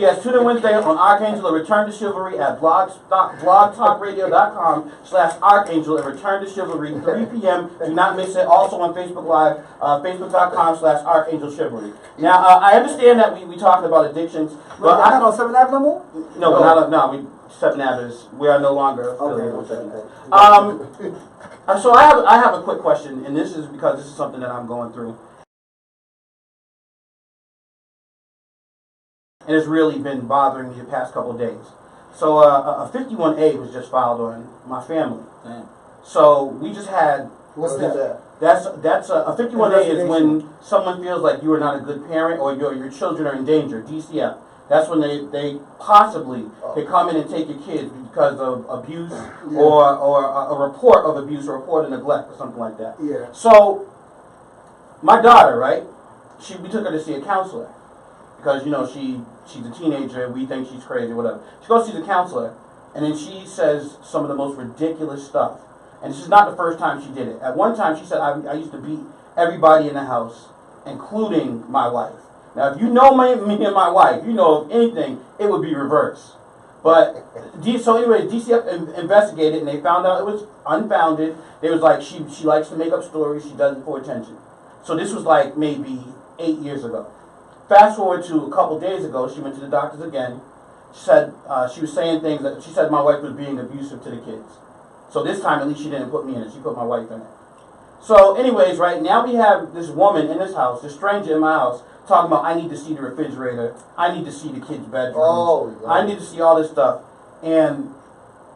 Yes, tune in Wednesday on Archangel and Return to Chivalry at blogtalkradio.com/Archangel and Return to Chivalry, 3 p.m. Do not miss it. Also on Facebook Live, facebook.com/Archangel Chivalry. Now, I understand that we talking about addictions, but I'm not on 7th Avenue no more? No, we're not. No, we 7 Avenues. We are no longer affiliated with 7 So I have a quick question, and this is because this is something that I'm going through. And it's really been bothering me the past couple of days. So a 51A was just filed on my family. Damn. So we just had. What's that? That's a 51A is when someone feels like you are not a good parent or your children are in danger. DCF. That's when they possibly could come in and take your kids because of abuse or a report of abuse or report of neglect or something like that. Yeah. So my daughter, right? We took her to see a counselor. Because, she's a teenager, we think she's crazy, whatever. She goes to see the counselor, and then she says some of the most ridiculous stuff. And this is not the first time she did it. At one time, she said, I used to beat everybody in the house, including my wife. Now, if you know me and my wife, you know if anything, it would be reversed. But, so anyway, DCF investigated, and they found out it was unfounded. They was like, she likes to make up stories, she does it for attention. So this was like maybe 8 years ago. Fast forward to a couple days ago, she went to the doctors again. She said she was saying things that she said my wife was being abusive to the kids. So this time, at least she didn't put me in it. She put my wife in it. So, anyways, right now we have this woman in this house, this stranger in my house, talking about I need to see the refrigerator. I need to see the kids' bedrooms. I need to see all this stuff. And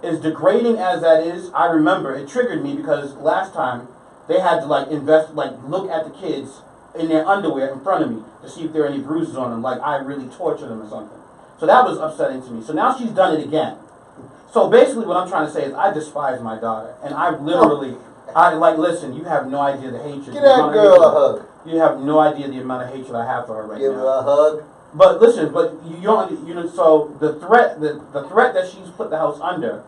as degrading as that is, I remember it triggered me because last time they had to look at the kids in their underwear in front of me to see if there are any bruises on them, like I really tortured them or something. So that was upsetting to me. So now she's done it again. So basically what I'm trying to say is I despise my daughter. And I literally, listen, you have no idea the hatred. Give that girl a hug. You have no idea the amount of hatred I have for her right now. Give her a hug. But listen, so the threat that she's put the house under,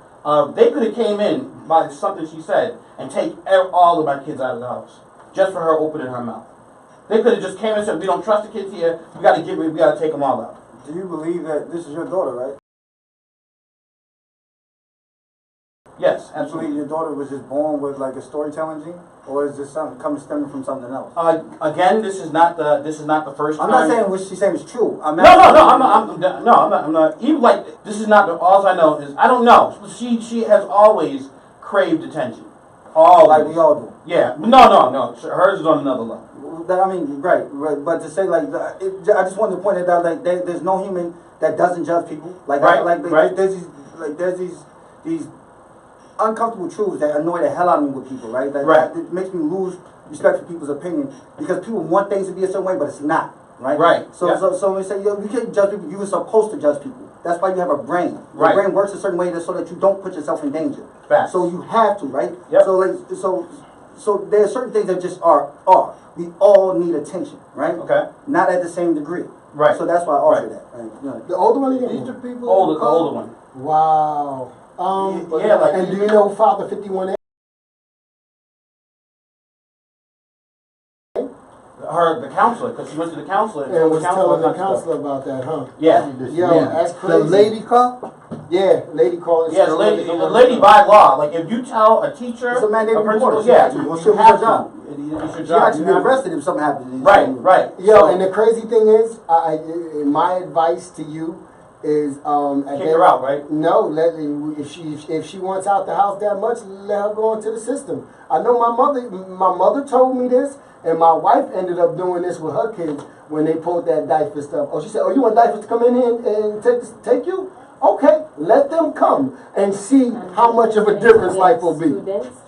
they could have came in by something she said and take all of my kids out of the house just for her opening her mouth. They could have just came and said, we don't trust the kids here, we got to take them all out. Do you believe that this is your daughter, right? Yes, You absolutely. believe your daughter was just born with like a storytelling gene? Or is this something stemming from something else? Again, this is not the first time. I'm not saying what she's saying is true. I'm not. Even this is not the. All I know is I don't know. She has always craved attention. Always. Like we all do. Yeah. No. Hers is on another level. I mean, right. But to say I just wanted to point it out. Like there's no human that doesn't judge people. There's these uncomfortable truths that annoy the hell out of me with people, right? It makes me lose respect for people's opinion because people want things to be a certain way, but it's not, right? Right. So when we say, you can't judge people, you were supposed to judge people. That's why you have a brain. Your brain works a certain way so that you don't put yourself in danger. Facts. So you have to, right? Yep. So there are certain things that just are. We all need attention, right? Okay. Not at the same degree. Right. So that's why I offer that. Right? The older one, these are people. The older one. Wow. And do you know Father 51A? The counselor, because she went to the counselor and was telling the counselor about that, huh? Yeah. That's crazy. The lady called? Yeah, lady called. Yeah, the lady by law. Like if you tell a teacher, it's a mandated principal, report. yeah, you have job. It's She actually be arrested if something happens. Right. And the crazy thing is, my advice to you is kick her out, right? No, if she wants out the house that much, let her go into the system. I know my mother told me this, and my wife ended up doing this with her kids when they pulled that diaper stuff. Oh, she said, "Oh, you want diapers to come in here and take you? Okay, let them come and see how much of a difference life will be."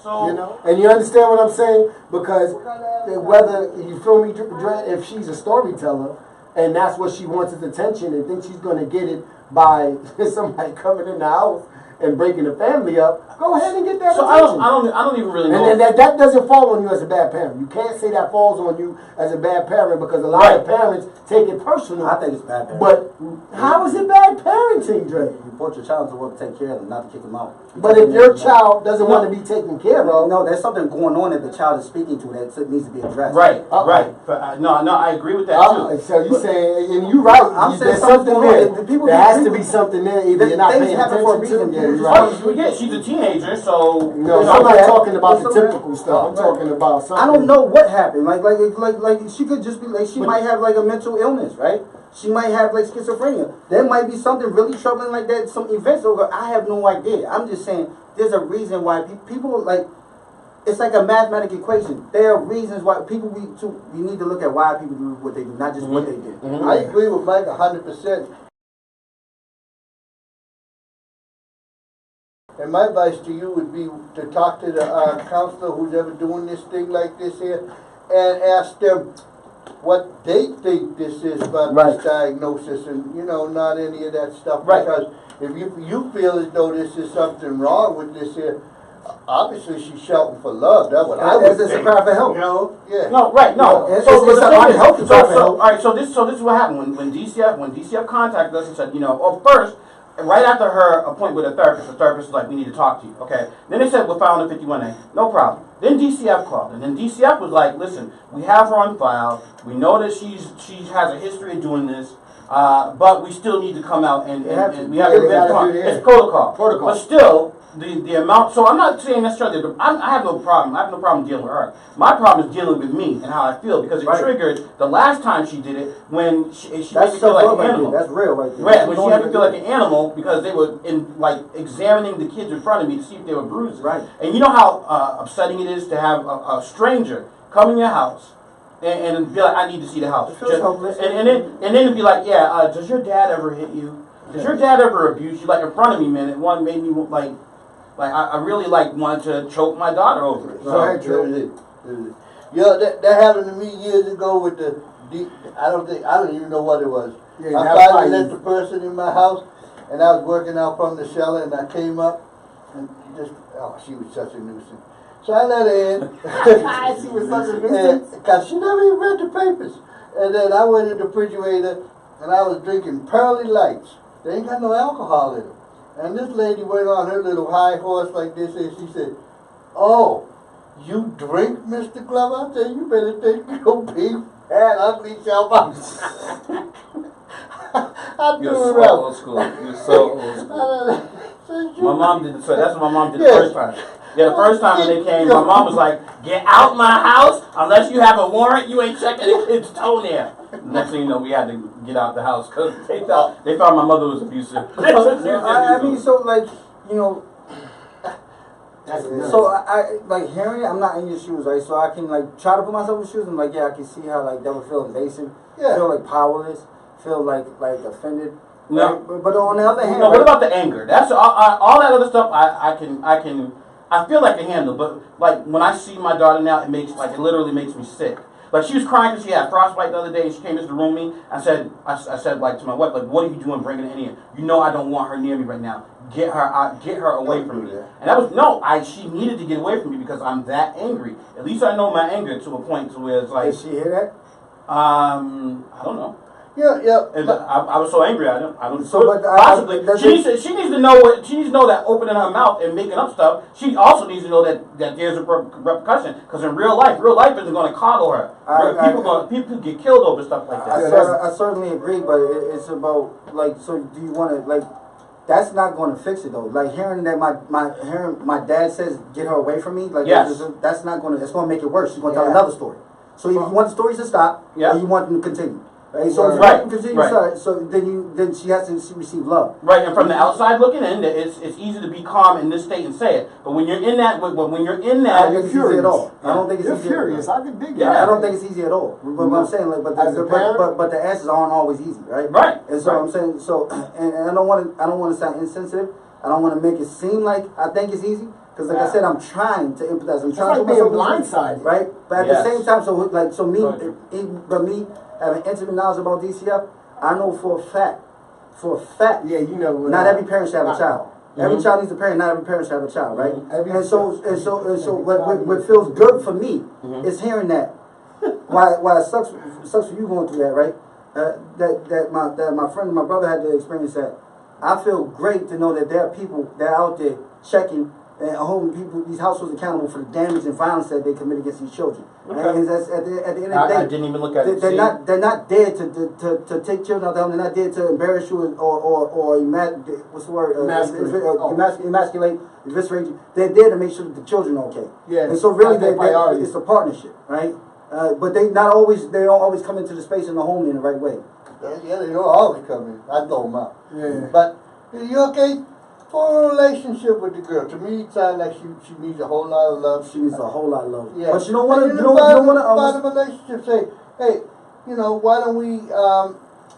So, and you understand what I'm saying? Because whether you feel me, Dred, if she's a storyteller. And that's what she wants is attention and thinks she's going to get it by somebody coming in the house and breaking the family up, go ahead and get that So attention. I don't even really know. And then that doesn't fall on you as a bad parent. You can't say that falls on you as a bad parent because a lot of parents take it personal. I think it's bad parenting. But how is it bad parenting, Dre? You brought your child to work to take care of them, not to kick them out. But if your child doesn't want to be taken care of, No, there's something going on that the child is speaking to that needs to be addressed. Right, right. But, no, I agree with that too. So you saying, and you're right. I'm saying there's something something there. there. People There get- has to be something there. Either you're not things paying happen for a attention to. reason. Yeah, you're People right. Oh, yeah, she's a teenager, so No, you know, I'm not yeah. talking about the There's some- typical stuff. I'm talking about something. I don't know what happened. Like she could just be like, she might have like a mental illness, right? She might have like schizophrenia. There might be something really troubling like that, some events over. I have no idea. I'm just saying there's a reason why people like, it's like a mathematical equation. There are reasons why people we need to look at why people do what they do, not just what they did. I agree with Mike 100%. And my advice to you would be to talk to the counselor who's ever doing this thing like this here, and ask them what they think this is about this diagnosis, and not any of that stuff. Right. Because if you feel as though this is something wrong with this here, obviously she's shouting for love. That's what I would It's a think. cry for help. Yeah. No, right, no. It's but the an thing is- unhealthy so, process. all right, so this is what happened when DCF contacted us and said, first, right after her appointment with the therapist was like, we need to talk to you, okay? Then they said, we're filing a 51A, no problem. Then DCF called, and then DCF was like, listen, we have her on file, we know that she has a history of doing this, but we still need to come out and we have to, it's protocol. But still, the amount, so I'm not saying necessarily, I have no problem dealing with her. My problem is dealing with me and how I feel, because it triggered the last time she did it when she made me feel like an animal. That's real right there. Right, when she had me feel like an animal because they were examining the kids in front of me to see if they were bruises. Right. And you know how upsetting it is to have a stranger come in your house and be like, I need to see the house. It feels helpless. And then it'd be like, yeah, does your dad ever hit you? Does your dad ever abuse you? Like in front of me, man. And one made me like I really wanted to choke my daughter over it. So, that happened to me years ago with I don't even know what it was. Yeah, I finally let the person in my house, and I was working out from the cellar, and I came up, and she was such a nuisance. So I let her in. She was such a nuisance. Because she never even read the papers. And then I went in the refrigerator, and I was drinking Pearly Lights. They ain't got no alcohol in them. And this lady went on her little high horse like this, and she said, "Oh, you drink, Mr. Glover?" I said, "You better take your big, fat, ugly self out." I You're threw so her out. old school. You're so old school. My mom did so that's what my mom did the Yeah. first time. Yeah, the first time when they came, my mom was like, "Get out my house unless you have a warrant. You ain't checking the kid's toenail." Next thing you know, we had to get out the house because they thought my mother was abusive. I mean, so That's so I like hearing it. I'm not in your shoes, right? So I can try to put myself in your shoes. And I can see how that would feel invasive, feel powerless, feel like offended. No. Right? But on the other hand, No, what about the anger? That's all that other stuff. I feel like I can handle. But when I see my daughter now, it literally makes me sick. Like she was crying because she had frostbite the other day, and she came into the room with me. I said to my wife, what are you doing bringing her in here? You know I don't want her near me right now. Get her away from me. And that was she needed to get away from me because I'm that angry. At least I know my anger to a point to where it's like. Did she hear that? I don't know. Yeah. And I was so angry. I don't. So, but possibly she needs to know She needs to know that opening her mouth and making up stuff. She also needs to know that there's a repercussion. Because in real life isn't going to coddle her. People get killed over stuff like that. I certainly agree, but it's about So do you want to That's not going to fix it though. Hearing that my dad says get her away from me. Yes. That's not going to. It's going to make it worse. She's going to tell another story. So if you want the stories to stop, or you want them to continue. Right? So if you want them to continue, so then she has to receive love. Right, and from the outside looking in, it's easy to be calm in this state and say it. But when you're in that, I don't think it's easy at all. I don't think it's easy. You're furious. I can dig Yeah, that. I don't think it's easy at all. But what I'm saying, but the answers aren't always easy, right? Right. And so I'm saying, and I don't want to sound insensitive. I don't want to make it seem like I think it's easy. Because I said, I'm trying to empathize. I'm trying to being blindsided, right? But at the same time, me having intimate knowledge about DCF, I know for a fact. Yeah, Not every parent should have a child. Every child needs a parent. Not every parent should have a child, right? Every- And so what feels good for me is hearing that. Why it sucks for you going through that, right? That my friend and my brother had to experience that. I feel great to know that there are people that are out there checking and holding these households accountable for the damage and violence that they commit against these children. Okay. And that's at the end of the day, I didn't even look at it. they're not there to take children out of the home. They're not there to embarrass you or emasculate, eviscerate you. They're there to make sure that the children are okay. Yes, And so really, that's their priority. it's a partnership, right? But they don't always come into the space in the home in the right way. Yeah, they don't always come in. I throw them out. Yeah. But you okay? For a relationship with the girl, to me, it sounds like she needs a whole lot of love. She needs a whole lot of love. Yeah. But you don't want to. And You don't want about to. the relationship, say, hey, why don't we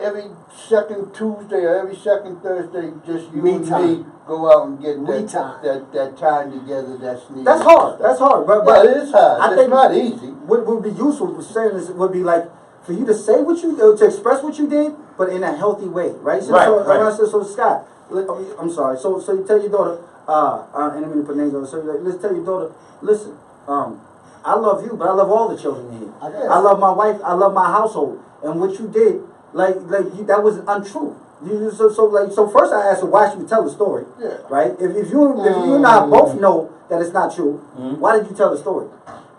every second Tuesday or every second Thursday, just you Me and time. me go out and get Me time. that time together. That's needed. That's hard. That's hard. But Yeah, it is hard. I It's think not easy. What would be useful for saying this would be like for you to say what you to express what you did, but in a healthy way, right? So, Right, so, right. so Scott, I'm sorry. So you tell your daughter, and I'm going to put names on. So let's tell your daughter, listen, I love you, but I love all the children here. I love my wife. I love my household, and what you did, that was untrue. So first I asked her why she would tell the story, Yeah. right? If you and I both know that it's not true, why did you tell the story?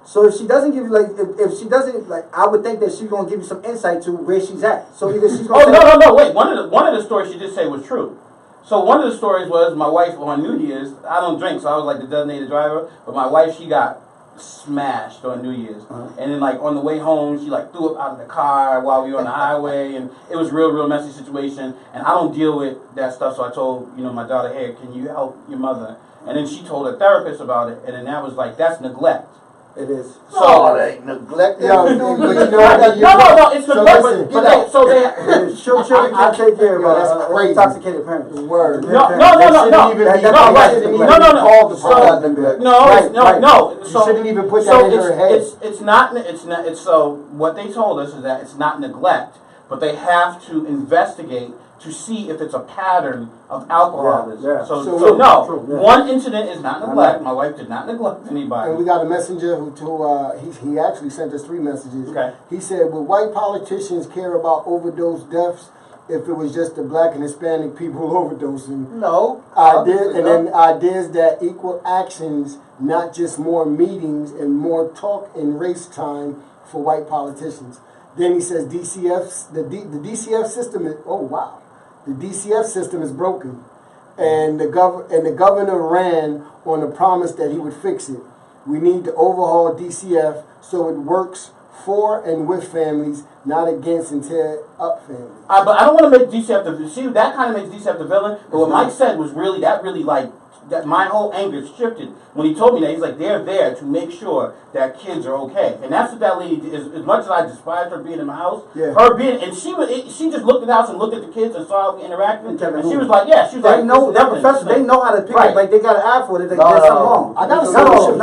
So if she doesn't give you if she doesn't I would think that she's gonna give you some insight to where she's at. So either she's gonna No, wait. One of the stories she did say was true. So one of the stories was my wife on New Year's. I don't drink, so I was like the designated driver. But my wife, she got smashed on New Year's, and then on the way home, she threw up out of the car while we were on the highway, and it was real messy situation. And I don't deal with that stuff, so I told my daughter, hey, can you help your mother? And then she told a therapist about it, and then that was that's neglect. It is. So it ain't neglect. Yo, No, but No, it's So neglect. listen, Children can't take care of that's crazy. intoxicated parents. Word. No. You shouldn't even put that in her head. It's not. So what they told us is that it's not neglect, but they have to investigate to see if it's a pattern of alcoholism. Yeah. So True, no, true, yeah. one incident is not neglect. My wife did not neglect anybody. And we got a messenger he actually sent us 3 messages. Okay. He said, would white politicians care about overdose deaths if it was just the black and Hispanic people overdosing? No. Ideas that equal actions, not just more meetings and more talk and race time for white politicians. Then he says the DCF system is, the DCF system is broken. And the governor ran on the promise that he would fix it. We need to overhaul DCF so it works for and with families, not against and tear up families. But I don't want to make DCF the see that kind of makes DCF the villain. But what Mike said was really that my whole anger shifted when he told me that. He's like, they're there to make sure that kids are okay, and that's what that lady is. As much as I despise her being in my house, she just looked at the house and looked at the kids and saw how we interacted, and she was like, They know how to pick up, they got an eye for it. They get something wrong. I got a solution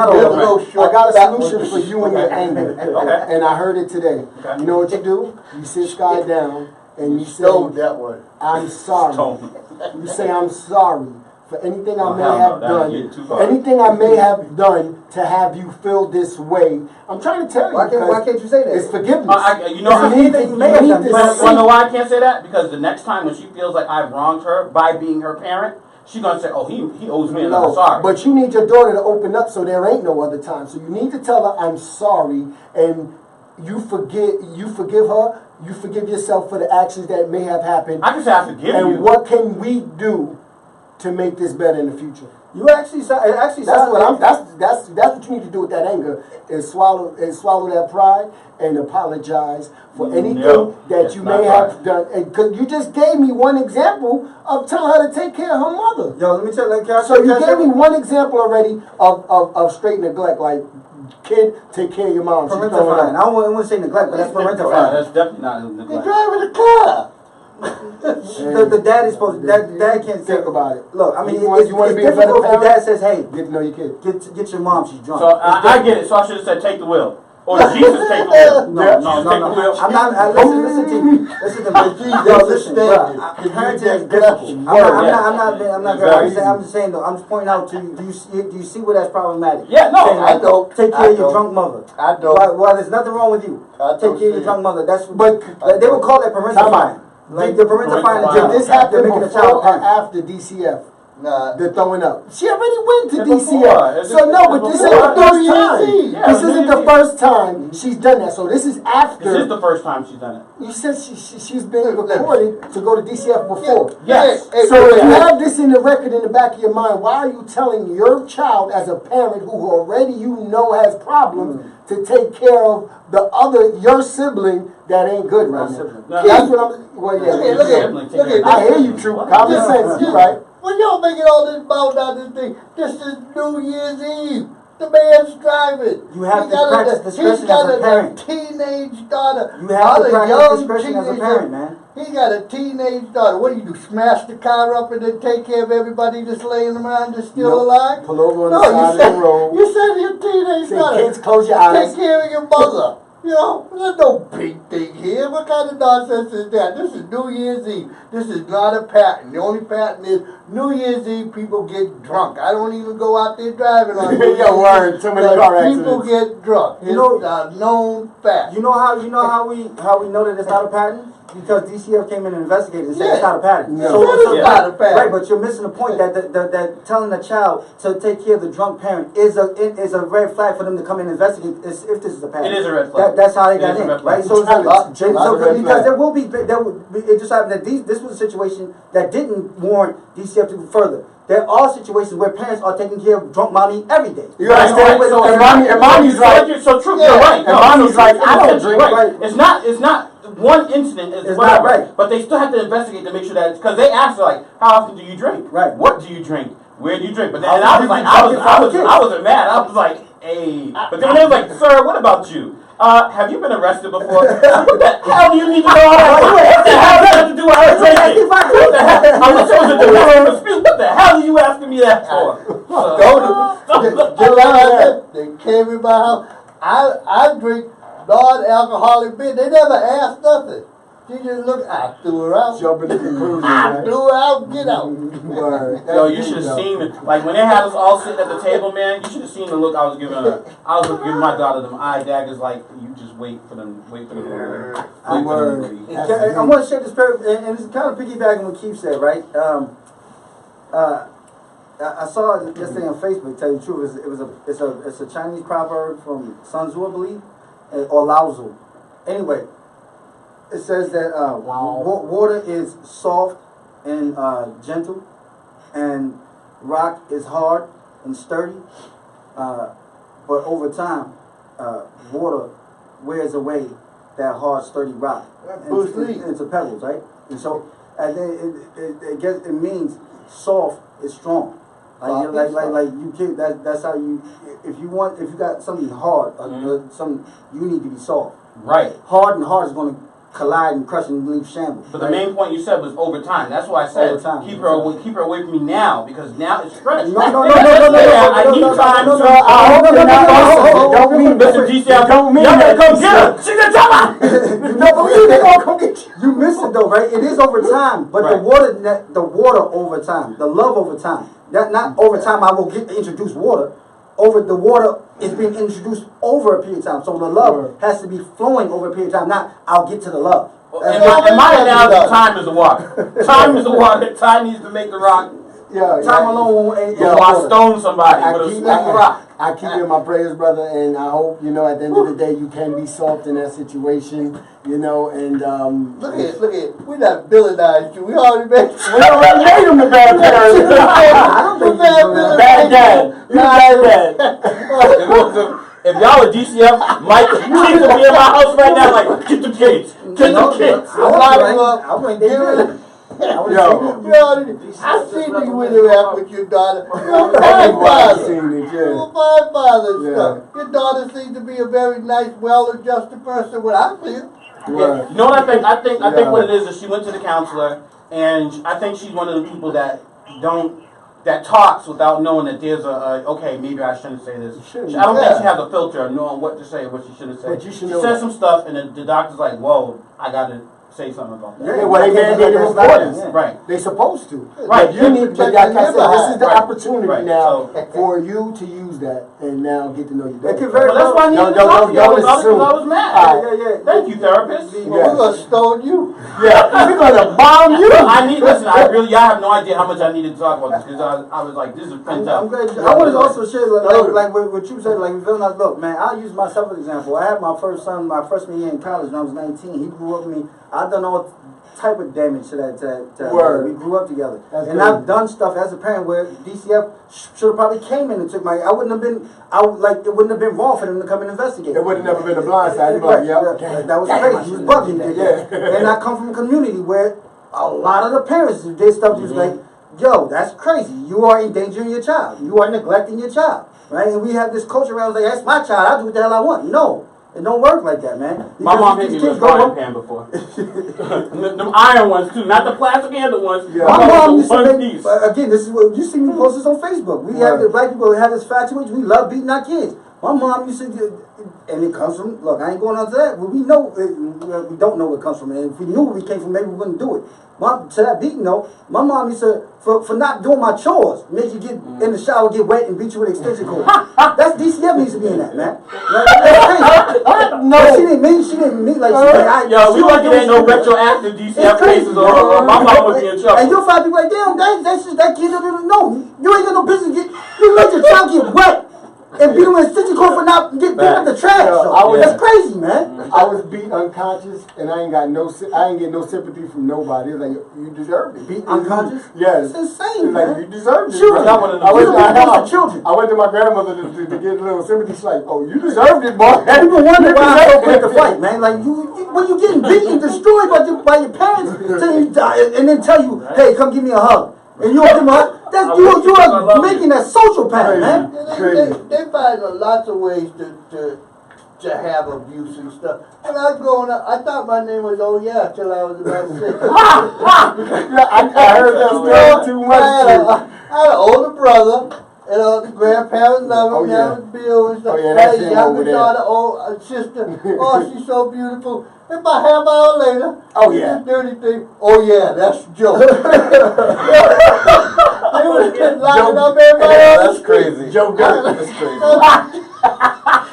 for you and your anger, and I heard it today. Okay. You know what you do? You sit Sky down and you say, that one. I'm sorry. You say, I'm sorry for anything I may have done. Anything I may have done to have you feel this way. I'm trying to tell you. Why can't you say that? It's forgiveness. You know why I can't say that? Because the next time when she feels like I've wronged her by being her parent, she's gonna say, "Oh, he owes me another sorry." But you need your daughter to open up so there ain't no other time. So you need to tell her, I'm sorry, and you forgive her. You forgive yourself for the actions that may have happened. I can say I forgive you. And what can we do to make this better in the future? That's what you need to do with that anger, is swallow that pride and apologize for anything that you may have done. And cause you just gave me one example of telling her to take care of her mother. Yo, let me tell you. So you gave me one example already of straight neglect, like kid, take care of your mom. Parentifying. I don't want to say neglect, but that's parentifying. That's definitely not neglect. You're driving a car. The dad is supposed. Dad can't think about it. Look, I mean, you want to be a better parent. The dad says, "Hey, get to know your kid. Get your mom. She's drunk." So I get it. So I should have said, "Take the wheel," Or Jesus take the wheel. No, take the wheel. I'm not. Listen to me. Listen to me. Yo, listen, bro. Parenting is difficult. I'm not. I'm just saying though. I'm just pointing out to you. Do you see where that's problematic? Yeah, no, saying, I don't. Take care of your drunk mother. I don't. Well, there's nothing wrong with you. Take care of your drunk mother. That's But they would call that parental fine. Like the parental fine. Did this happen making a before child or after DCF? Nah. The throwing up. She already went to Yeah, DCF. before. So no, but this ain't the first time. Yeah, This isn't the first time she's done that. So this is after. This is the first time she's done it. You said she's been recorded to go to DCF before. Yes. So if you have this in the record in the back of your mind, why are you telling your child as a parent who already has problems to take care of your sibling that ain't good right now? No, That's what I'm. Well, yeah. Look at. I hear you, True. Common sense. You right. Well, y'all making all this about this thing. This is New Year's Eve. The man's driving. You have to practice discretion as a parent. He's got a teenage daughter. You have to practice discretion as a parent, man. He got a teenage daughter. What do? Smash the car up and then take care of everybody that's laying around that's still alive? Pull over on the side of the road. You said your teenage Say, daughter. kids, close your eyes. Take care of your mother. You know, there's no big thing here. What kind of nonsense is that? This is New Year's Eve. This is not a pattern. The only pattern is New Year's Eve people get drunk. I don't even go out there driving on New Year's Your word, too many car accidents. People get drunk. It's a known fact. You know how we know that it's not a pattern? Because DCF came in and investigated and said it's not a pattern. No. It's not a pattern. Right, but you're missing the point that telling a child to take care of the drunk parent is a red flag for them to come and investigate if this is a pattern. It is a red flag. That's how they got in, right? So it's like, because there will be it just happened that this was a situation that didn't warrant DCF to go further. There are situations where parents are taking care of drunk mommy every day. You understand? And mommy's like, so true. You're right. And mommy's like, I don't drink. Right. It's not one incident. It's not right. But they still have to investigate to make sure that because they ask her like, how often do you drink? Right. What do you drink? Where do you drink? But then and I was like, I wasn't mad. I was like, hey. But then they was like, sir, what about you? Have you been arrested before? What the hell do you need to know all that? What the hell does that have to do with her drinking? What the hell? I wish it was a domestic dispute. What the hell are you asking me that for? They came in my house. I drink non-alcoholic beer. They never asked nothing. She just looked. I threw her out. Jump in the conclusion. I threw her out. Get out. Yo, you should have seen it. Like when they had us all sitting at the table, man. You should have seen the look I was giving her. I was giving my daughter them eye daggers. Like you just wait for them. Wait for them. I want to share this story, and it's kind of piggybacking what Keefe said, right? I saw this thing on Facebook. Tell you the truth, it's a Chinese proverb from Sun Tzu, I believe, or Lao Tzu. Anyway, it says that water is soft and gentle, and rock is hard and sturdy. But over time, water wears away that hard, sturdy rock into pebbles, right? And so, it means soft is strong. Like you can. That's how you. If you got something hard, you need to be soft. Right. Hard is going to collide and crush and leave shambles. But the main point you said was over time. That's why I said keep her away from me now because now it's fresh. No. I need time. Don't mean Mr. DCF. Don't mean that. Come get her. She's a drama. No, believe they gonna come get you. You miss it though, right? It is over time, but the water over time, the love over time. Not over time. I will introduce water. Over the water is being introduced over a period of time. So the love has to be flowing over a period of time. Not I'll get to the love. In my analogy, time is the water. Time is the water. Time needs to make the rock. Time alone ain't won't stone somebody. But it'll smack the rock. I keep you in my prayers, brother, and I hope, at the end of the day, you can be soft in that situation, and, Look at, we not villainized you. We already made him the bad parent. Bad dad. You're bad dad. If y'all are DCF, Mike, Keith will be in my house right now, like, get the kids. Get the kids. I went there. I seen you when you act with your daughter. You're a fine father. Stuff. Your daughter seems to be a very nice, well-adjusted person. What I feel. Yeah. You know what I think? I think what it is she went to the counselor, and I think she's one of the people that don't that talks without knowing that there's okay, maybe I shouldn't say this. shouldn't. I don't think she has a filter of knowing what to say and what she shouldn't say. But you should She know says that. some stuff, and then the doctor's like, "Whoa, I gotta say something about that." Yeah, well, they mandated that's reporters. not- Right. They supposed to. Right. But you need, but like I said, this is the Right. opportunity Right. now So- for you to use that and now get to know your It daughter. could very Well, that's why I needed to Don't- talk to you don't about it because assume. I was mad. Yeah. Thank you, therapist. Well, we're gonna stone you. Yeah, we're gonna bomb you. Listen, y'all have no idea how much I needed to talk about this because I was like, this is I'm pent glad. up. I want to also share like what you said. Like, look, man. I'll use myself as an example. I had my first son, my freshman year in college when I was 19. He grew up with me. I've done all type of damage to that. Word. We grew up together, That's and good. I've done stuff as a parent where DCF should have probably came in and took my. It wouldn't have been wrong for them to come and investigate. It would have never been a blind side. You'd be like, yep. That was crazy. He was bugging me. Yeah. And I come from a community where a lot of the parents did stuff just like, yo, that's crazy. You are endangering your child. You are neglecting your child. Right? And we have this culture around like, that's my child. I'll do what the hell I want. No. It don't work like that, man. My Because mom hit these me with kids a grow frying up- pan before. Them iron ones too, not the plastic handle ones. Yeah. My mom used to one make, piece. again, this is what, you see me post this on Facebook. We have, the black people have this infatuation, we love beating our kids. My mom used to, and it comes from, look, I ain't going on to that, but we know, we don't know where it comes from. And if we knew where we came from, maybe we wouldn't do it. To that beating though, my mom used to, for not doing my chores, make you get in the shower, get wet, and beat you with an extension cord. That's DCF needs to be in that, man. No, she didn't mean like Yo, we lucky there ain't no retroactive DCF cases on my mom would be in trouble. And you'll find people like, damn, that's just that kid. No, you ain't got no business. You let your child get wet and beat him with a stitching cord for not picking up the trash. Yo, That's crazy, man. I was beat unconscious, and I ain't get no sympathy from nobody. It's like, you deserved it. Beat unconscious? Yes. It's insane, It's like, man. you deserved it. Children. I went to Children. I went to my grandmother to get a little sympathy. She's like, oh, you deserved it, boy. People wonder why I'm so quick to fight, man. Like when you getting beaten, destroyed by your parents, and then tell you, hey, come give me a hug, and you don't give them a hug. That's you are making that social pact, man. They find lots of ways to have abuse and stuff. And I was growing up, I thought my name was Oh Yeah till I was about 6. I heard that story too much. I had an older brother, and the grandparents love him. Oh, yeah. That was Bill and stuff. Oh, yeah, I that's had a him younger over there. daughter, sister. Oh, she's so beautiful. And about half hour later, Oh, yeah. this dirty thing. Oh yeah, that's Joe. They was just locking up everybody else. That's crazy. Joe Dirt. That's crazy.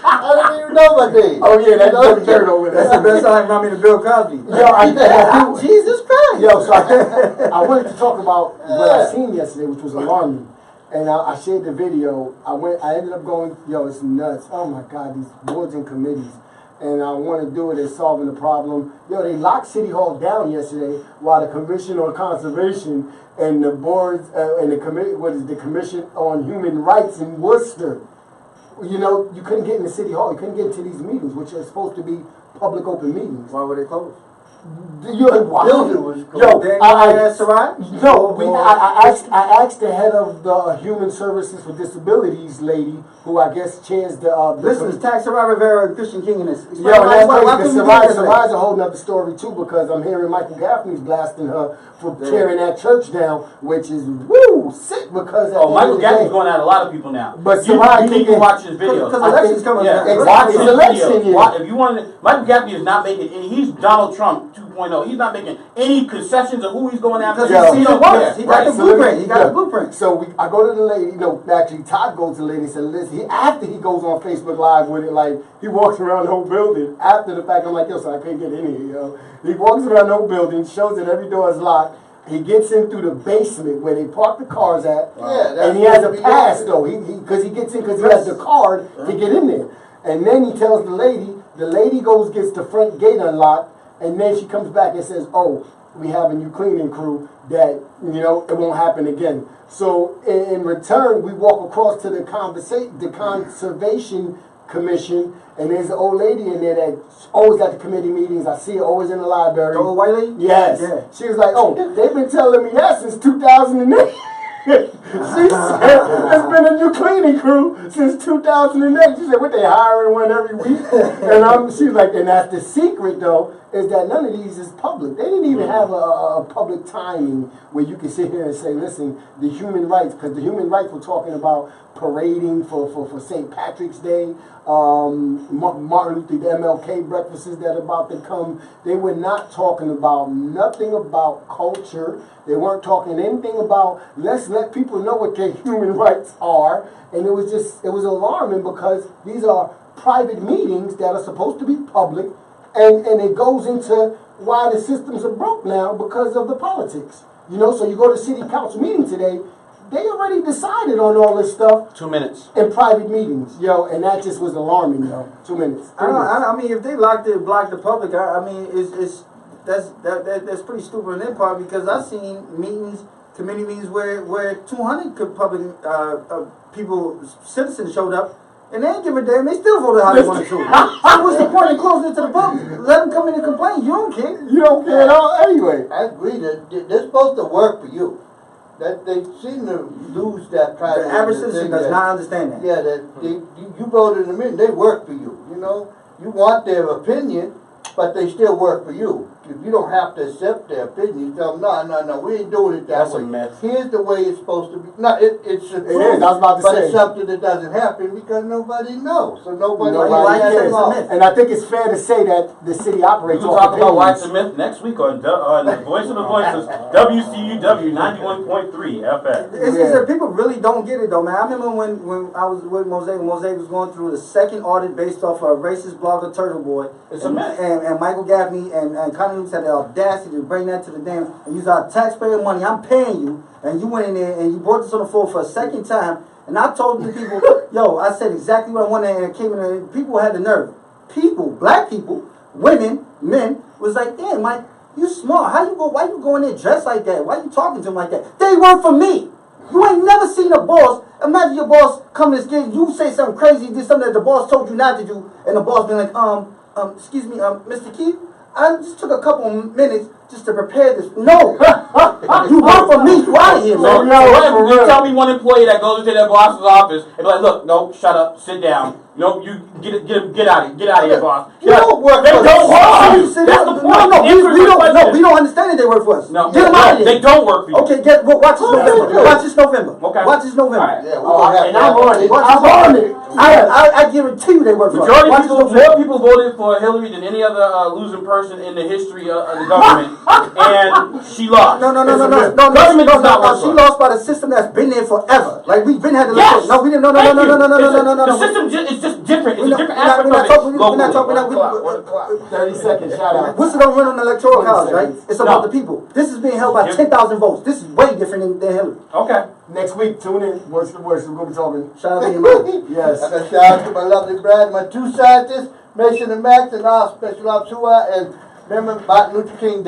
I didn't even know my name. Oh, yeah, that's Joe Dirt over That's there. the best time remind me of Bill Cosby. Yo, Jesus Christ. Yo, so I wanted to talk about what I seen yesterday, which was alarming. And I shared the video. I ended up going, yo, it's nuts. Oh my God, these boards and committees. And I want to do it as solving the problem. Yo, they locked City Hall down yesterday while the Commission on Conservation and the boards and the committee, the Commission on Human Rights in Worcester. You know, you couldn't get in the City Hall. You couldn't get into these meetings, which are supposed to be public open meetings. Why were they closed? Building was cool. Yo, I asked the head of the Human Services for Disabilities lady, who I guess chairs the Listen, it's Tax Survivor Rivera and Christian King in this. Yo, and that's Why crazy. couldn't you do that? Sarai's a whole nother story too, because I'm hearing Michael Gaffney's blasting her for tearing that church down, which is sick because Michael Gaffney's going at a lot of people now. But you Sarai need to watch his videos. Because elections coming Yeah, up. watch It's his election videos. year. If you want to, Michael Gaffney is not making any. He's Donald Trump 2.0. He's not making any concessions of who he's going after. Because He he don't works. care. He got the blueprint. He got the blueprint. So I go to the lady. No, actually, Todd goes to the lady and said, "Listen." After he goes on Facebook Live with it, like he walks around the whole building. After the fact, I'm like, "Yo, so I can't get in here, yo." He walks around the whole building, shows that every door is locked. He gets in through the basement where they park the cars at, and he has a pass though. He gets in because he has the card to get in there. And then he tells the lady goes gets the front gate unlocked, and then she comes back and says, "Oh, we have a new cleaning crew that, you know, it won't happen again." So in return, we walk across to the Conservation Commission, and there's an old lady in there that's always at the committee meetings. I see her always in the library. The old white lady? Yes. Yeah. She was like, "Oh, they've been telling me that since 2008. She said, there's been a new cleaning crew since 2008. She said, what, they hiring one every week? And she's like, and that's the secret, though, is that none of these is public. They didn't even have a public timing where you can sit here and say, listen, the human rights, because the human rights were talking about parading for St. Patrick's Day, Martin Luther, the MLK breakfasts that are about to come. They were not talking about nothing about culture. They weren't talking anything about, let's let people know what their human rights are. And it was alarming because these are private meetings that are supposed to be public, and it goes into why the systems are broke now because of the politics. You know, so you go to city council meeting today, they already decided on all this stuff. 2 minutes. In private meetings, and that just was alarming, 2 minutes. I mean, if they block the public, I mean, that's pretty stupid on their part, because I've seen meetings, committee meetings where 200 public people, citizens showed up, and they ain't give a damn. They still voted how they wanted to. So what's the point in closing it to the public? Let them come in and complain. You don't care. You don't care at all anyway. I agree that they're supposed to work for you. That they seem to lose that kind The of average citizen does not understand that. Yeah, that you voted them in, they work for you. You know, you want their opinion, but they still work for you. If you don't have to accept their opinion, you tell them, no, we ain't doing it that That's way. a myth. Here's the way it's supposed to be. No, it's the truth, is, I was about to but say. it's something that doesn't happen because nobody knows. So nobody cares. knows. And I think it's fair to say that the city operates We'll off talk about why it's opinions. a myth next week on the Voice of the Voiceless, WCUW 91.3 FM. It's just that people really don't get it though, man. I remember when I was with Mosaic was going through the second audit based off a racist blogger, Turtle Boy. It's a myth. And Michael Gaffney and Connie Lukes had the audacity to bring that to the damn and use our taxpayer money. I'm paying you, and you went in there and you brought this on the floor for a second time. And I told the people, yo, I said exactly what I wanted, and it came in there. People had the nerve. People, black people, women, men, was like, damn, Mike, you smart. Why you go in there dressed like that? Why you talking to him like that? They work for me. You ain't never seen a boss. Imagine your boss come to this game, you say something crazy, did something that the boss told you not to do, and the boss been like, excuse me, Mr. Keefe, I just took a couple minutes just to prepare this. No, you work for me. You out of here, So, man. you tell me one employee that goes into their boss's office and be like, look, no, shut up, sit down. No, you get out of here, boss. You don't work They for don't work for you. You That's the point. we don't understand that they work for us. No, get them out of here. they don't work for you. Okay, watch this November. Watch this November. Okay. Watch this November. All right. Yeah, we're gonna have And I'm on it. Watch I'm this on November. it. I guarantee you they work for us. Majority Watch of this more November. people voted for Hillary than any other losing person in the history of the government, and she lost. No. Government does not work She for us. lost by the system that's been there forever. Like we've been had to Yes. No, we didn't. No. Thank you. The The system is just different. It's a different aspect of it. We're not talking. 30 seconds, shout out. Worcester don't run on the electoral 20 college, right? seconds. It's about No. the people. This is being held by Yep. 10,000 votes. This is way different than Hillary. Okay. Next week, tune in. What's the worst? We're going to be talking. Shout out to your mom. Yes. I got shout out to my lovely Brad, my two scientists, Mason and Max, and our special ops who are, and remember Martin Luther King Day.